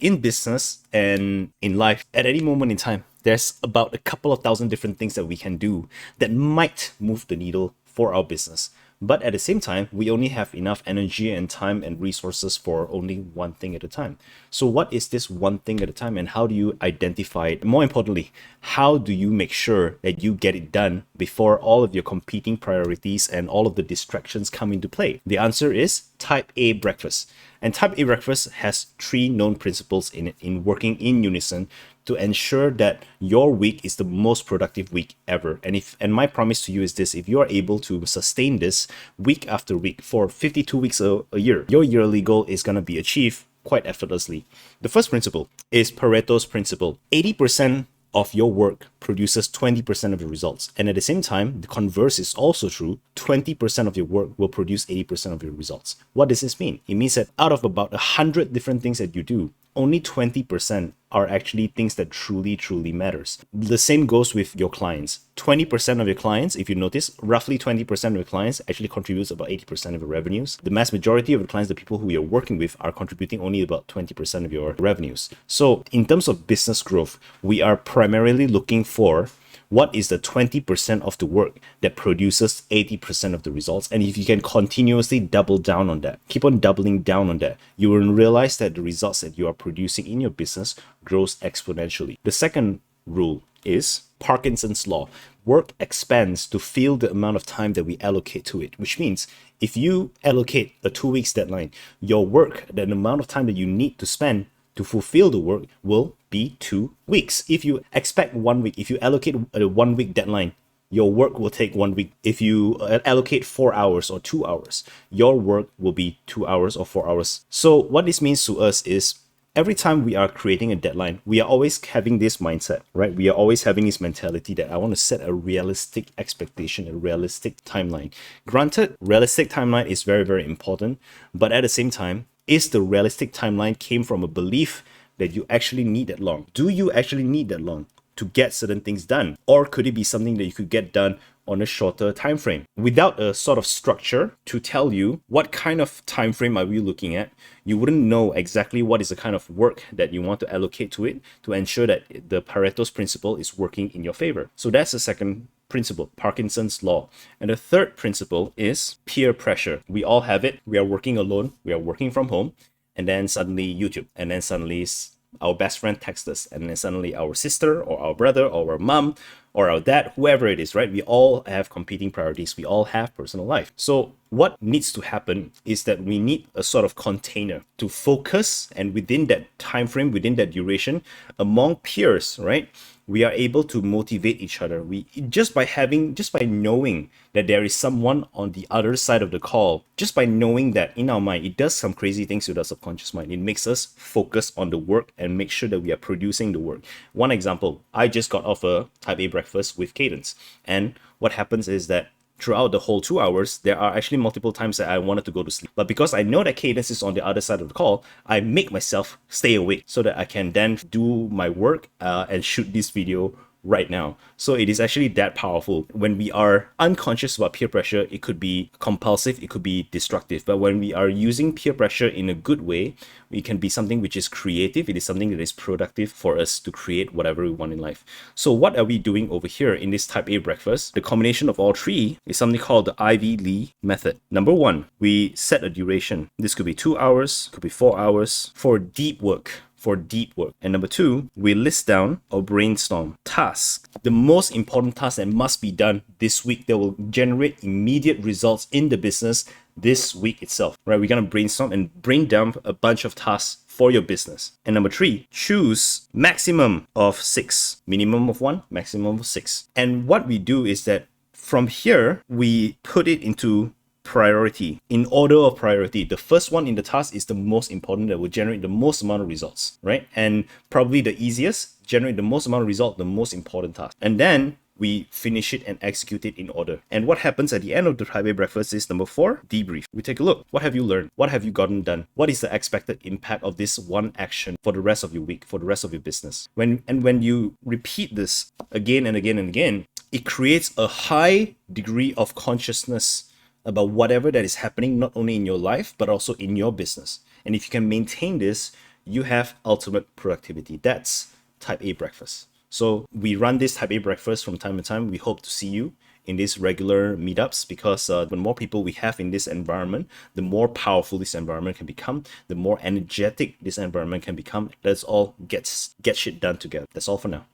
in business and in life, at any moment in time, there's about a couple of thousand different things that we can do that might move the needle for our business. But at the same time, we only have enough energy and time and resources for only one thing at a time. So what is this one thing at a time, and how do you identify it? More importantly, how do you make sure that you get it done before all of your competing priorities and all of the distractions come into play? The answer is type A breakfast. And type A breakfast has 3 known principles in it, in working in unison to ensure that your week is the most productive week ever. And my promise to you is this: if you are able to sustain this week after week for 52 weeks a year, your yearly goal is going to be achieved quite effortlessly. The first principle is Paretos Principle. 80% of your work produces 20% of the results. And at the same time, the converse is also true. 20% of your work will produce 80% of your results. What does this mean? It means that out of about 100 different things that you do, only 20% are actually things that truly matters. The same goes with your clients. 20% of your clients, if you notice, roughly 20% of your clients actually contributes about 80% of your revenues. The mass majority of the clients, the people who you're working with, are contributing only about 20% of your revenues. So in terms of business growth, we are primarily looking for what is the 20% of the work that produces 80% of the results. And if you can continuously double down on that, keep on doubling down on that, you will realize that the results that you are producing in your business grows exponentially. The second rule is Parkinsons Law. Work expands to fill the amount of time that we allocate to it, which means if you allocate a 2 weeks deadline, your work, the amount of time that you need to spend to fulfill the work will be 2 weeks. If you expect 1 week, if you allocate a 1 week deadline, your work will take 1 week. If you allocate 4 hours or 2 hours, your work will be 2 hours or 4 hours. So what this means to us is every time we are creating a deadline, we are always having this mindset, right? We are always having this mentality that I want to set a realistic expectation, a realistic timeline. Granted, realistic timeline is very important, but at the same time, is the realistic timeline came from a belief that you actually need that long? Do you actually need that long to get certain things done? Or could it be something that you could get done on a shorter time frame? Without a sort of structure to tell you what kind of time frame are we looking at, you wouldn't know exactly what is the kind of work that you want to allocate to it to ensure that the Pareto's principle is working in your favor. So that's the second principle, Parkinson's Law. And the third principle is peer pressure. We all have it. We are working alone. We are working from home. And then suddenly YouTube. And then suddenly our best friend texts us. And then suddenly our sister or our brother or our mom or our dad, whoever it is, right? We all have competing priorities. We all have personal life. So what needs to happen is that we need a sort of container to focus, and within that time frame, within that duration, among peers, right? We are able to motivate each other. We just by knowing that there is someone on the other side of the call, just by knowing that in our mind, it does some crazy things with our subconscious mind. It makes us focus on the work and make sure that we are producing the work. One example, I just got off a type A breakfast with Cadence. And what happens is that throughout the whole 2 hours, there are actually multiple times that I wanted to go to sleep. But because I know that Cadence is on the other side of the call, I make myself stay awake so that I can then do my work and shoot this video right now. So it is actually that powerful. When we are unconscious about peer pressure, it could be compulsive, it could be destructive. But when we are using peer pressure in a good way, it can be something which is creative. It is something that is productive for us to create whatever we want in life. So what are we doing over here in this type A breakfast? The combination of all 3 is something called the Ivy Lee method. Number 1, we set a duration. This could be 2 hours, could be 4 hours for deep work. And number 2, we list down or brainstorm tasks, the most important tasks that must be done this week that will generate immediate results in the business this week itself, right? We're going to brainstorm and bring down a bunch of tasks for your business. And number 3, choose maximum of 6, minimum of 1, maximum of 6. And what we do is that from here, we put it into priority, in order of priority. The first one in the task is the most important, that will generate the most amount of results, right? And probably the easiest, generate the most amount of result, the most important task. And then we finish it and execute it in order. And what happens at the end of the Type A breakfast is number 4, debrief. We take a look. What have you learned? What have you gotten done? What is the expected impact of this one action for the rest of your week, for the rest of your business? When you repeat this again and again and again, it creates a high degree of consciousness about whatever that is happening, not only in your life, but also in your business. And if you can maintain this, you have ultimate productivity. That's type A breakfast. So we run this type A breakfast from time to time. We hope to see you in these regular meetups, because the more people we have in this environment, the more powerful this environment can become, the more energetic this environment can become. Let's all get shit done together. That's all for now.